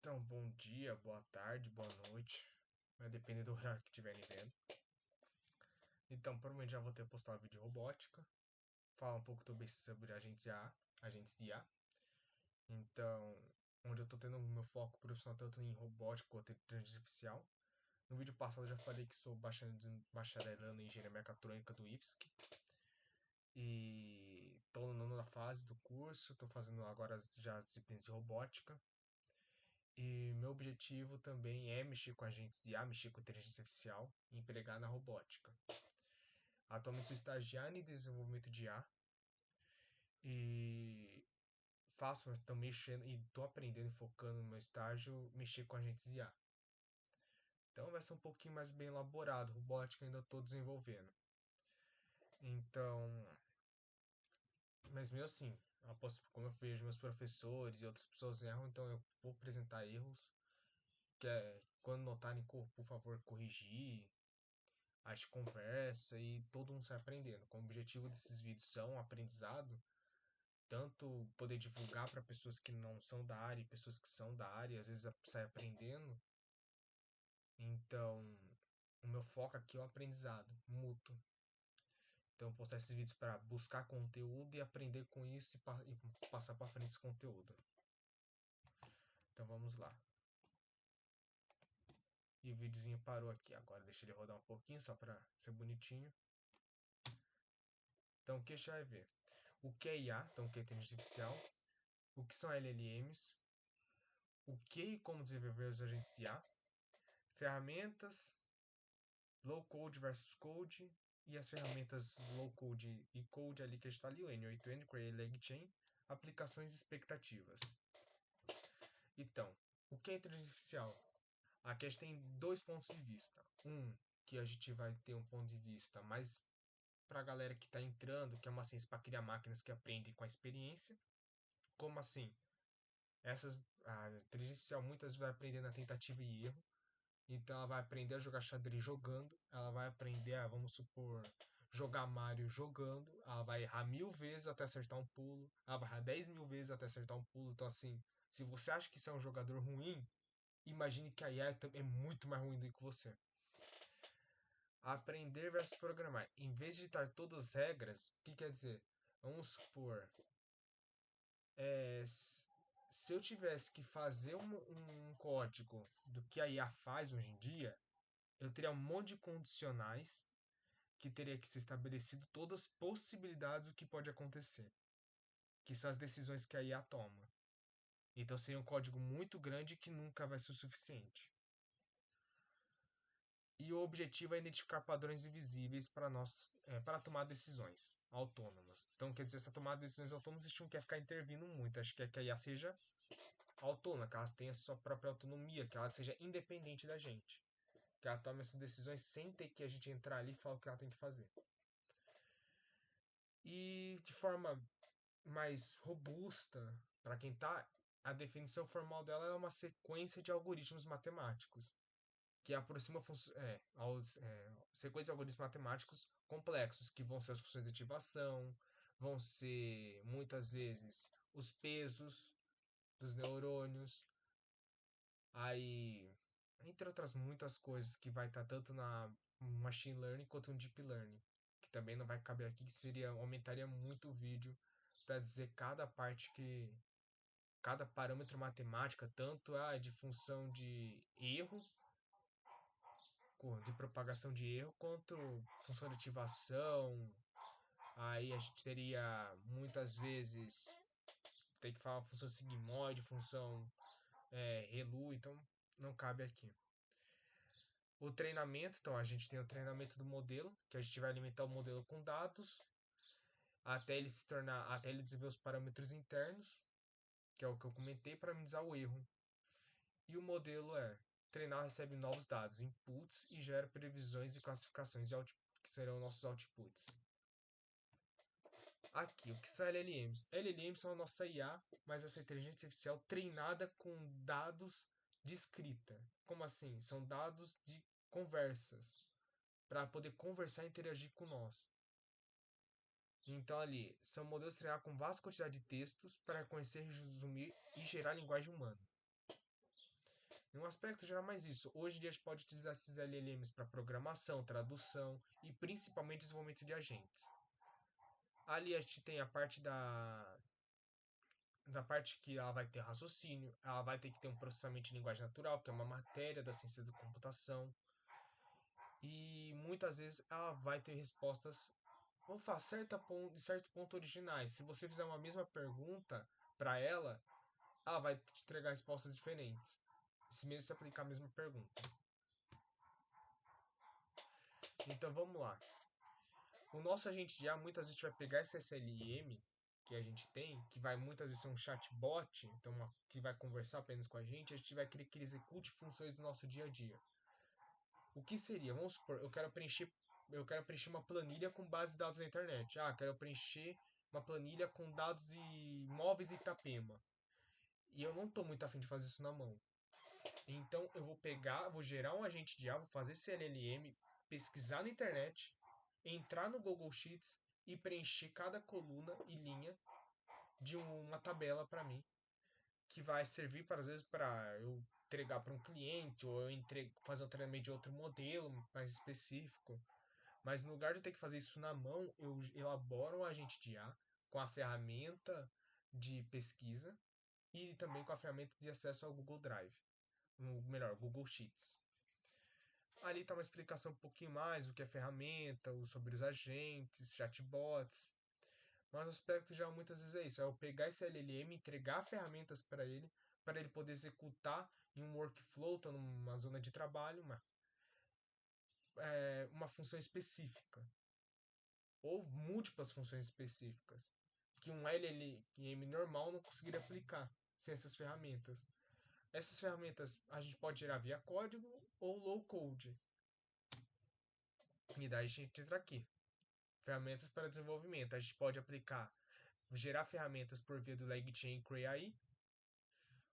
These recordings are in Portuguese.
Então, bom dia, boa tarde, boa noite. Vai depender do horário que estiverem vendo. Então, provavelmente já vou ter postado vídeo de robótica. Falar um pouco sobre agentes de IA. Então, onde eu tô tendo o meu foco profissional tanto em robótica quanto em inteligência artificial. No vídeo passado eu já falei que sou bacharelando em engenharia mecatrônica do IFSC. E tô na fase do curso, tô fazendo agora já as disciplinas de robótica. E meu objetivo também é mexer com agentes de IA, mexer com inteligência artificial e empregar na robótica. Atualmente sou estagiário em desenvolvimento de IA e estou mexendo e estou aprendendo e focando no meu estágio mexer com agentes de IA. Então vai ser um pouquinho mais bem elaborado, robótica ainda estou desenvolvendo. Então, mas mesmo assim, como eu vejo meus professores e outras pessoas erram, então eu vou apresentar erros, que é quando notarem, por favor, corrigir. A gente conversa e todo mundo sai aprendendo. O objetivo desses vídeos são aprendizado, tanto poder divulgar para pessoas que não são da área e pessoas que são da área, às vezes sai aprendendo. Então, o meu foco aqui é o aprendizado mútuo. Então, postar esses vídeos para buscar conteúdo e aprender com isso e passar para frente esse conteúdo. Então, vamos lá. E o videozinho parou aqui. Agora deixa ele rodar um pouquinho só para ser bonitinho. Então, o que a gente vai ver? O que é IA, então o que é inteligência artificial, o que são LLMs, o que e como desenvolver os agentes de IA, ferramentas, low code versus code, e as ferramentas low code e code ali que está ali, o N8N, Create LangChain, aplicações e expectativas. Então, o que é inteligência artificial? Aqui a gente tem dois pontos de vista. Que a gente vai ter um ponto de vista mais para a galera que está entrando, que é uma ciência para criar máquinas que aprendem com a experiência. Como assim? A inteligência artificial muitas vezes vai aprender na tentativa e erro. Então ela vai aprender a jogar xadrez jogando. Ela vai aprender a, vamos supor, jogar Mario jogando. Ela vai errar 1000 vezes até acertar um pulo. Ela vai errar 10.000 vezes até acertar um pulo. Então, assim, se você acha que você é um jogador ruim, imagine que a IA é muito mais ruim do que você. Aprender versus programar. Em vez de ditar todas as regras, o que quer dizer? Vamos supor, se eu tivesse que fazer um código do que a IA faz hoje em dia, eu teria um monte de condicionais que teria que ser estabelecido todas as possibilidades do que pode acontecer, que são as decisões que a IA toma. Então seria um código muito grande que nunca vai ser o suficiente. E o objetivo é identificar padrões invisíveis para nós, para tomar decisões autônomas. Então, quer dizer, essa tomada de decisões autônomas a gente não quer ficar intervindo muito, a gente quer que a IA seja autônoma, que ela tenha sua própria autonomia, que ela seja independente da gente. Que ela tome essas decisões sem ter que a gente entrar ali e falar o que ela tem que fazer. E de forma mais robusta, para quem tá, a definição formal dela é uma sequência de algoritmos matemáticos que aproxima sequência de algoritmos matemáticos complexos, que vão ser as funções de ativação, vão ser muitas vezes os pesos dos neurônios, aí entre outras muitas coisas que vai estar tanto na machine learning quanto no deep learning, que também não vai caber aqui, que seria aumentaria muito o vídeo para dizer cada parâmetro matemática, tanto a de função de erro, de propagação de erro, quanto função de ativação. Aí a gente teria muitas vezes tem que falar função sigmoide, função ReLU, então não cabe aqui. O treinamento, então a gente tem o treinamento do modelo, que a gente vai alimentar o modelo com dados até ele desenvolver os parâmetros internos, que é o que eu comentei, para minimizar o erro. E o modelo treinar recebe novos dados, inputs e gera previsões e classificações que serão nossos outputs. Aqui, o que são LLMs? LLMs são a nossa IA, mas essa inteligência artificial treinada com dados de escrita. Como assim? São dados de conversas, para poder conversar e interagir com nós. Então ali, são modelos treinados com vasta quantidade de textos para reconhecer, resumir e gerar linguagem humana. Em um aspecto geral, mais isso. Hoje em dia a gente pode utilizar esses LLMs para programação, tradução e principalmente desenvolvimento de agentes. Ali a gente tem a parte da parte que ela vai ter raciocínio, ela vai ter que ter um processamento de linguagem natural, que é uma matéria da ciência da computação, e muitas vezes ela vai ter respostas, vamos falar, de certo ponto originais. Se você fizer uma mesma pergunta para ela vai te entregar respostas diferentes, se mesmo se aplicar a mesma pergunta. Então vamos lá. O nosso agente de IA, muitas vezes a gente vai pegar esse SLM que a gente tem, que vai muitas vezes ser um chatbot, então que vai conversar apenas com a gente vai querer que ele execute funções do nosso dia a dia. O que seria? Vamos supor, eu quero preencher uma planilha com base de dados na internet. Quero preencher uma planilha com dados de imóveis de Itapema. E eu não estou muito afim de fazer isso na mão. Então eu vou gerar um agente de IA, vou fazer esse LLM, pesquisar na internet, entrar no Google Sheets e preencher cada coluna e linha de uma tabela para mim, que vai servir para às vezes para eu entregar para um cliente ou fazer um treinamento de outro modelo mais específico. Mas no lugar de eu ter que fazer isso na mão, eu elaboro um agente de IA com a ferramenta de pesquisa e também com a ferramenta de acesso ao Google Drive, melhor, Google Sheets. Ali está uma explicação um pouquinho mais do que é ferramenta, sobre os agentes, chatbots. Mas o aspecto já muitas vezes é isso: é eu pegar esse LLM, entregar ferramentas para ele poder executar em um workflow, tá numa zona de trabalho, uma função específica. Ou múltiplas funções específicas que um LLM normal não conseguiria aplicar sem essas ferramentas. Essas ferramentas a gente pode gerar via código ou low code. E daí a gente entra aqui. Ferramentas para desenvolvimento. A gente pode gerar ferramentas por via do LangChain Cray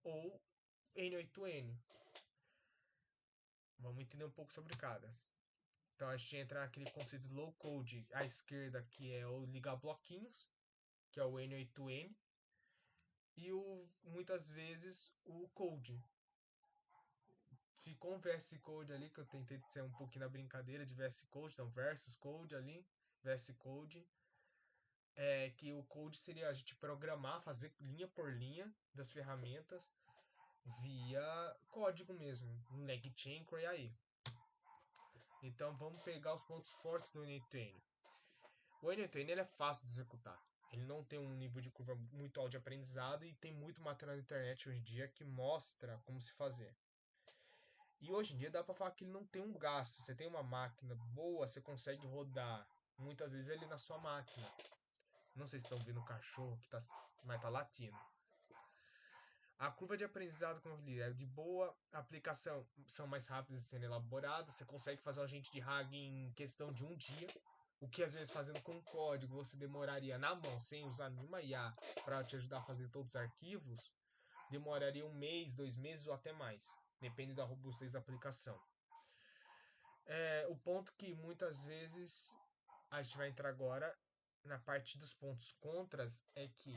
ou N8N. Vamos entender um pouco sobre cada. Então a gente entra naquele conceito de low code à esquerda, que é o ligar bloquinhos, que é o N8N, e muitas vezes o code. Ficou um VS Code ali, que eu tentei ser um pouquinho na brincadeira de VS Code, então versus Code ali, VS Code. Que o code seria a gente programar, fazer linha por linha das ferramentas via código mesmo, no LangChain Cray. Então vamos pegar os pontos fortes do N8N. O N8N ele é fácil de executar. Ele não tem um nível de curva muito alto de aprendizado e tem muito material na internet hoje em dia que mostra como se fazer. E hoje em dia dá para falar que ele não tem um gasto. Você tem uma máquina boa, você consegue rodar muitas vezes ele na sua máquina. Não sei se estão vendo o cachorro mas tá latindo. A curva de aprendizado, como eu falei, é de boa, a aplicação são mais rápidas de serem elaboradas, você consegue fazer um agente de RAG em questão de um dia, o que às vezes fazendo com código você demoraria na mão, sem usar nenhuma IA para te ajudar a fazer todos os arquivos, demoraria um mês, 2 meses ou até mais, depende da robustez da aplicação. O ponto que muitas vezes a gente vai entrar agora na parte dos pontos contras é que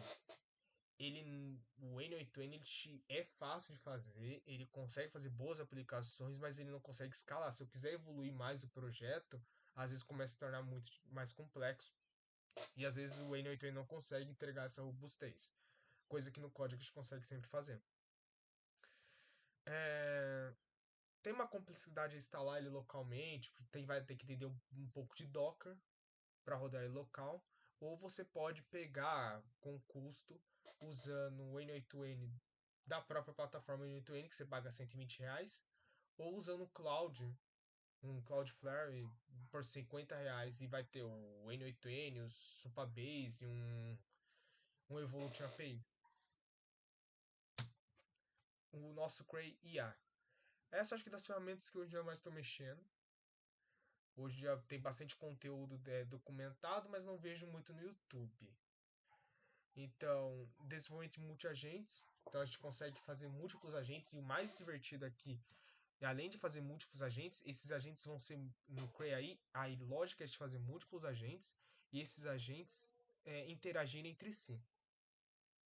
o N8N é fácil de fazer, ele consegue fazer boas aplicações, mas ele não consegue escalar. Se eu quiser evoluir mais o projeto, às vezes começa a se tornar muito mais complexo. E às vezes o N8N não consegue entregar essa robustez. Coisa que no código a gente consegue sempre fazer. Tem uma complexidade de instalar ele localmente, vai ter que entender um pouco de Docker para rodar ele local. Ou você pode pegar com custo usando o N8N da própria plataforma N8N, que você paga R$ 120, ou usando o Cloud, um Cloudflare por R$ 50 e vai ter o N8N, o Supabase e um Evolution API. O nosso Cray IA. Essa acho que das ferramentas que hoje eu mais estou mexendo. Hoje já tem bastante conteúdo documentado, mas não vejo muito no YouTube. Então, desenvolvimento de multi-agentes. Então, a gente consegue fazer múltiplos agentes. E o mais divertido aqui, além de fazer múltiplos agentes, esses agentes vão ser no Cray. A lógica é de fazer múltiplos agentes e esses agentes interagirem entre si.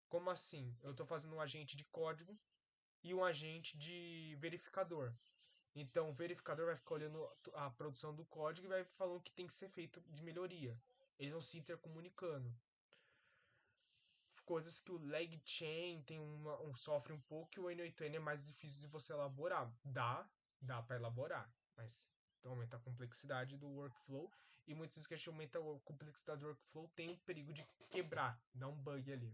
Como assim? Eu estou fazendo um agente de código e um agente de verificador. Então, o verificador vai ficar olhando a produção do código e vai falando o que tem que ser feito de melhoria. Eles vão se intercomunicando. Coisas que o LegChain sofre um pouco e o N8N é mais difícil de você elaborar. Dá para elaborar, mas aumenta a complexidade do workflow e muitas vezes que a gente aumenta a complexidade do workflow tem o perigo de quebrar, dar um bug ali.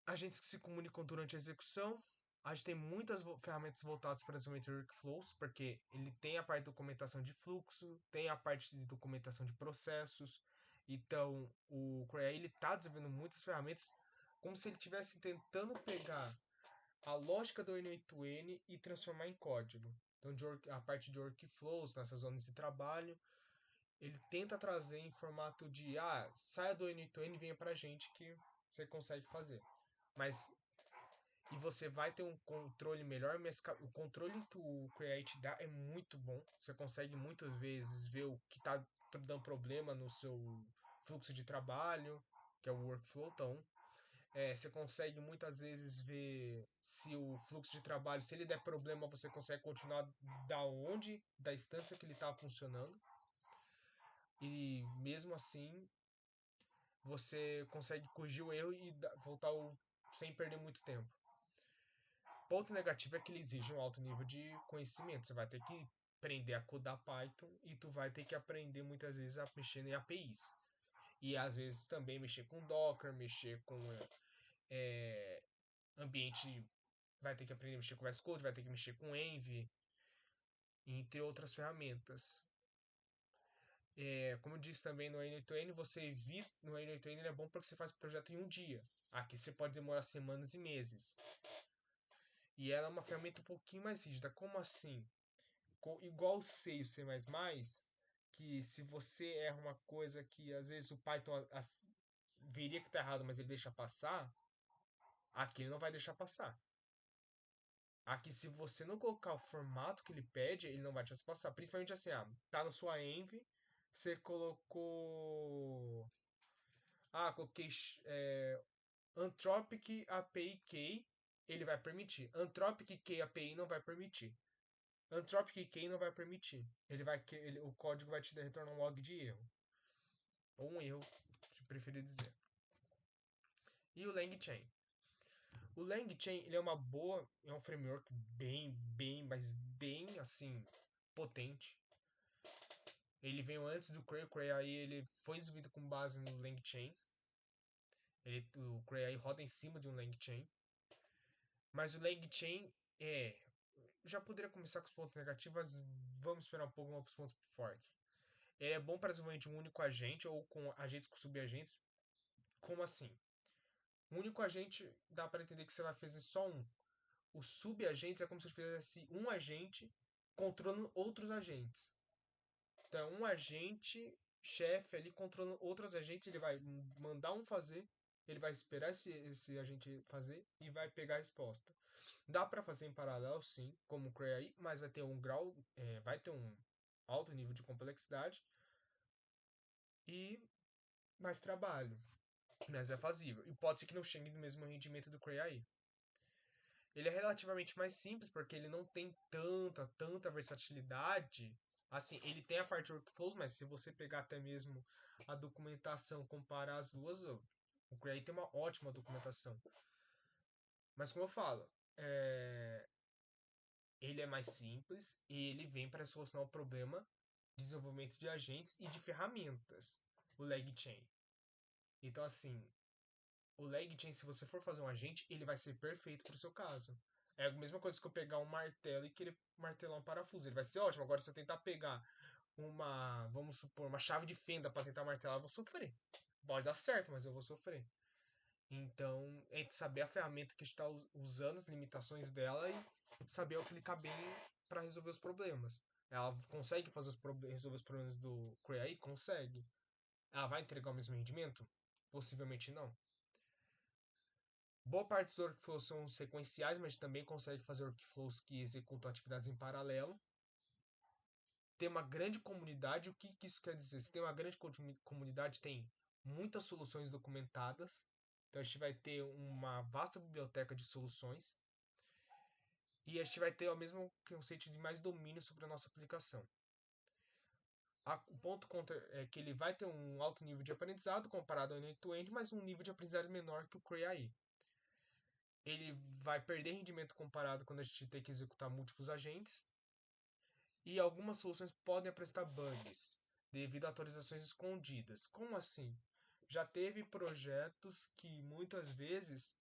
Agentes que se comunicam durante a execução. A gente tem muitas ferramentas voltadas para desenvolvimento de workflows, porque ele tem a parte de documentação de fluxo, tem a parte de documentação de processos. Então, o Cray ele está desenvolvendo muitas ferramentas como se ele estivesse tentando pegar a lógica do N8N e transformar em código. Então, a parte de workflows, nessas zonas de trabalho, ele tenta trazer em formato de saia do N8N e venha para a gente que você consegue fazer. Mas e você vai ter um controle melhor, mas o controle que o Create dá é muito bom. Você consegue muitas vezes ver o que está dando problema no seu fluxo de trabalho, que é o workflow. Então, você consegue muitas vezes ver se o fluxo de trabalho, se ele der problema, você consegue continuar da instância que ele está funcionando. E mesmo assim, você consegue corrigir o erro e voltar sem perder muito tempo. Ponto negativo é que ele exige um alto nível de conhecimento. Você vai ter que aprender a codar Python e tu vai ter que aprender muitas vezes a mexer em APIs. E às vezes também mexer com Docker, mexer com ambiente. Vai ter que aprender a mexer com VS Code, vai ter que mexer com Envy, entre outras ferramentas. Como eu disse também no N8N, você evita. No N8N ele é bom porque você faz o projeto em um dia. Aqui você pode demorar semanas e meses. E ela é uma ferramenta um pouquinho mais rígida. Como assim? Igual o C e o C++, que se você erra uma coisa que às vezes o Python veria que está errado, mas ele deixa passar, aqui ele não vai deixar passar. Aqui, se você não colocar o formato que ele pede, ele não vai deixar passar. Principalmente assim, tá na sua env, você colocou... coloquei Anthropic API Key, ele vai permitir. Anthropic Key API não vai permitir. Anthropic Key não vai permitir. O código vai te retornar um log de erro. Ou um erro, se preferir dizer. E o LangChain. O LangChain ele é é um framework mas bem assim, potente. Ele veio antes do Cray. O Cray aí ele foi desenvolvido com base no LangChain. O Cray aí roda em cima de um LangChain. Mas o LangChain já poderia começar com os pontos negativos, vamos esperar um pouco para os pontos fortes. Ele é bom para desenvolvimento de um único agente ou com agentes com subagentes. Como assim? Um único agente dá para entender que você vai fazer só um. Os subagentes é como se você fizesse um agente controlando outros agentes. Então, um agente chefe ali controlando outros agentes, ele vai mandar um fazer, ele vai esperar esse agente fazer e vai pegar a resposta. Dá para fazer em paralelo, sim, como o Cray, mas vai ter um grau, vai ter um alto nível de complexidade e mais trabalho, mas é fazível. E pode ser que não chegue no mesmo rendimento do Cray. Ele é relativamente mais simples porque ele não tem tanta versatilidade. Assim, ele tem a parte de workflows, mas se você pegar até mesmo a documentação, comparar as duas, o Cray tem uma ótima documentação. Mas como eu falo, ele é mais simples e ele vem para solucionar o problema de desenvolvimento de agentes e de ferramentas, o LangChain. Então, assim, o LangChain, se você for fazer um agente, ele vai ser perfeito para o seu caso. É a mesma coisa que eu pegar um martelo e querer martelar um parafuso. Ele vai ser ótimo. Agora, se eu tentar pegar vamos supor, uma chave de fenda para tentar martelar, eu vou sofrer. Pode dar certo, mas eu vou sofrer. Então, é de saber a ferramenta que está usando, as limitações dela e saber aplicar bem para resolver os problemas. Ela consegue resolver os problemas do Cray? Consegue. Ela vai entregar o mesmo rendimento? Possivelmente não. Boa parte dos workflows são sequenciais, mas também consegue fazer workflows que executam atividades em paralelo. Tem uma grande comunidade. O que isso quer dizer? Se tem uma grande comunidade, tem muitas soluções documentadas. Então a gente vai ter uma vasta biblioteca de soluções e a gente vai ter o mesmo conceito de mais domínio sobre a nossa aplicação. O ponto contra é que ele vai ter um alto nível de aprendizado comparado ao end-to-end, mas um nível de aprendizado menor que o Cray AI. Ele vai perder rendimento comparado quando a gente tem que executar múltiplos agentes. E algumas soluções podem apresentar bugs devido a atualizações escondidas. Como assim? Já teve projetos que muitas vezes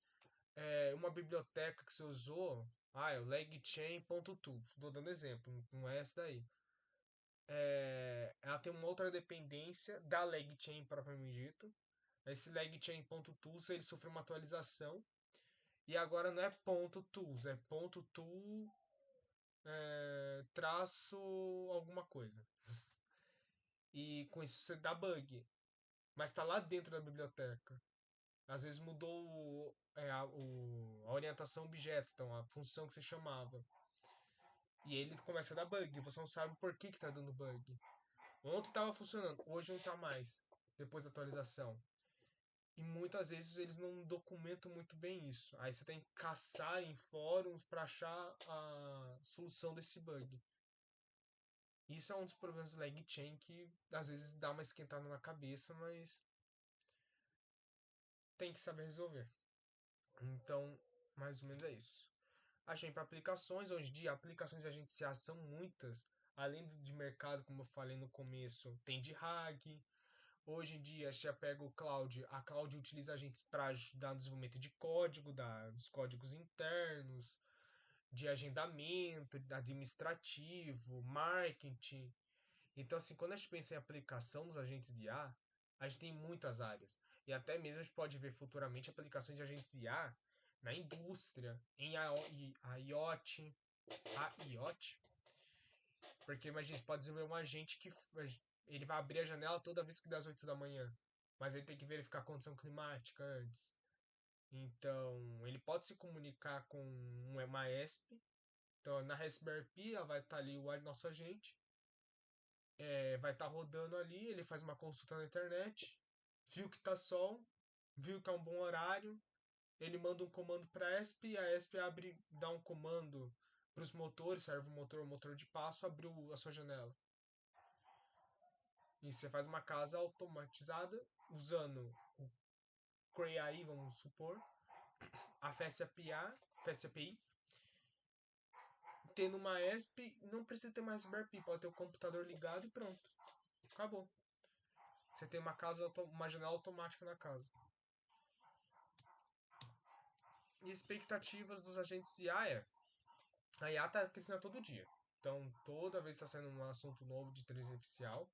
uma biblioteca que você usou, é o legchain.to, estou dando exemplo, não é essa daí. Ela tem uma outra dependência da legchain propriamente dito. Esse legchain.tools ele sofreu uma atualização e agora não é .tools, é .tool traço alguma coisa. E com isso você dá bug, mas está lá dentro da biblioteca. Às vezes mudou a orientação objeto, então a função que você chamava. E ele começa a dar bug, você não sabe por que está dando bug. Ontem estava funcionando, hoje não está mais, depois da atualização. E muitas vezes eles não documentam muito bem isso. Aí você tem que caçar em fóruns para achar a solução desse bug. Isso é um dos problemas do LegChain que às vezes dá uma esquentada na cabeça, mas tem que saber resolver. Então, mais ou menos é isso. Achei para aplicações, hoje em dia aplicações de agenciar são muitas. Além de mercado, como eu falei no começo, tem de RAG. Hoje em dia, já pega o Cloud. A Cloud utiliza agentes para ajudar no desenvolvimento de código, dos códigos internos, de agendamento, administrativo, marketing. Então, assim, quando a gente pensa em aplicação dos agentes de IA, a gente tem muitas áreas. E até mesmo a gente pode ver futuramente aplicações de agentes de IA na indústria, em IoT, porque imagina, você pode desenvolver um agente que ele vai abrir a janela toda vez que dá às 8 da manhã, mas ele tem que verificar a condição climática antes. Então, ele pode se comunicar com uma ESP. Então, na Raspberry Pi, ela vai estar ali o nosso agente, vai estar rodando ali, ele faz uma consulta na internet, viu que tá sol, viu que é um bom horário, ele manda um comando para a ESP, a ESP abre, dá um comando para os motores, serve o motor de passo, abriu a sua janela. E você faz uma casa automatizada usando o Cray AI, vamos supor, a Fast API, tendo uma ESP, não precisa ter mais Raspberry Pi, pode ter o computador ligado e pronto. Acabou. Você tem uma janela automática na casa. E expectativas dos agentes de IA a IA está crescendo todo dia. Então, toda vez está saindo um assunto novo de inteligência artificial.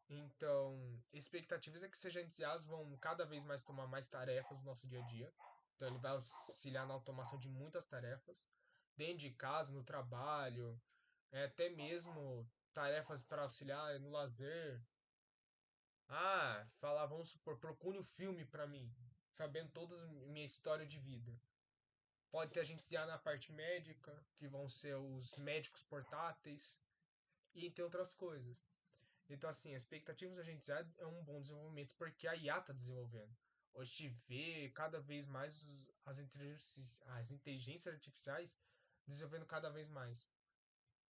Então, expectativas é que esses agentes IAs vão cada vez mais tomar mais tarefas no nosso dia a dia. Então, ele vai auxiliar na automação de muitas tarefas, dentro de casa, no trabalho, até mesmo tarefas para auxiliar no lazer. Falar, vamos supor, procure um filme para mim, sabendo toda a minha história de vida. Pode ter agentes IA na parte médica, que vão ser os médicos portáteis, e entre outras coisas. Então, assim, a expectativa dos agentes IA é um bom desenvolvimento porque a IA está desenvolvendo. Hoje a gente vê cada vez mais as inteligências artificiais desenvolvendo cada vez mais.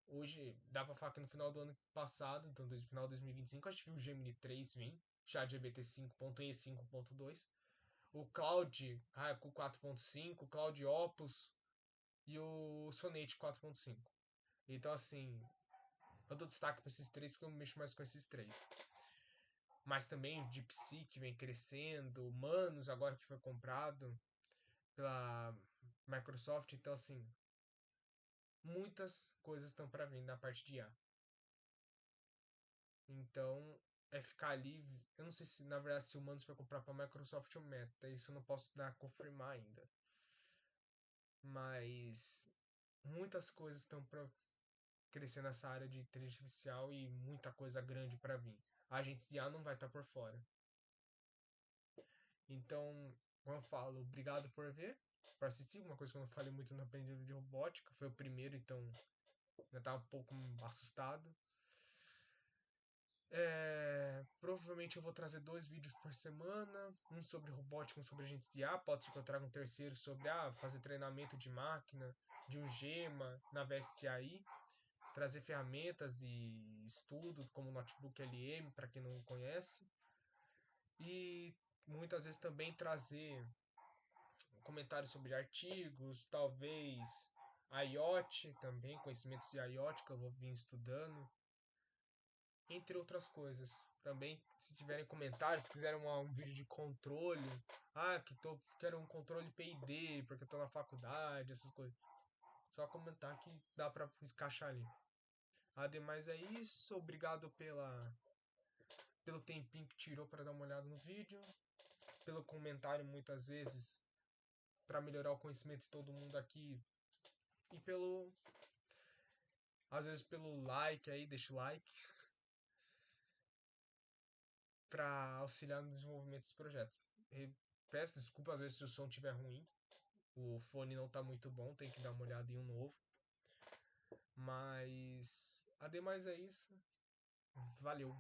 Hoje, dá pra falar que no final do ano passado, então no final de 2025, a gente viu o Gemini 3 vir, ChatGPT 5.1 e 5.2, o Cloud com 4.5, o Cloud Opus e o Sonnet 4.5. Então, assim, eu dou destaque para esses três porque eu mexo mais com esses três. Mas também o DeepSeek vem crescendo, o Manus agora que foi comprado pela Microsoft. Então, assim, muitas coisas estão para vir na parte de IA. Então, é ficar ali. Eu não sei se, na verdade, se o Manus foi comprar para Microsoft ou Meta. Isso eu não posso confirmar ainda. Mas muitas coisas estão para crescer nessa área de inteligência artificial e muita coisa grande para vir. A agente de IA não vai estar por fora. Então, como eu falo, obrigado por ver, por assistir. Uma coisa que eu não falei muito no aprendizado de robótica. Foi o primeiro, então eu estava um pouco assustado. Provavelmente eu vou trazer 2 vídeos por semana, um sobre robótica, um sobre agentes de IA. Pode ser que eu traga um terceiro sobre fazer treinamento de máquina, de um Gema na VSTAI, trazer ferramentas e estudo como o Notebook LM para quem não conhece, e muitas vezes também trazer comentários sobre artigos, talvez IoT também, conhecimentos de IoT que eu vou vir estudando, entre outras coisas. Também, se tiverem comentários, se quiserem um vídeo de controle, quero um controle PID, porque eu tô na faculdade, essas coisas. Só comentar que dá pra encaixar ali. Ademais é isso, obrigado pelo tempinho que tirou para dar uma olhada no vídeo, pelo comentário muitas vezes para melhorar o conhecimento de todo mundo aqui, e às vezes pelo like aí, deixa o like para auxiliar no desenvolvimento desse projeto. E peço desculpa às vezes se o som estiver ruim. O fone não tá muito bom, tem que dar uma olhada em um novo. Mas, ademais é isso. Valeu.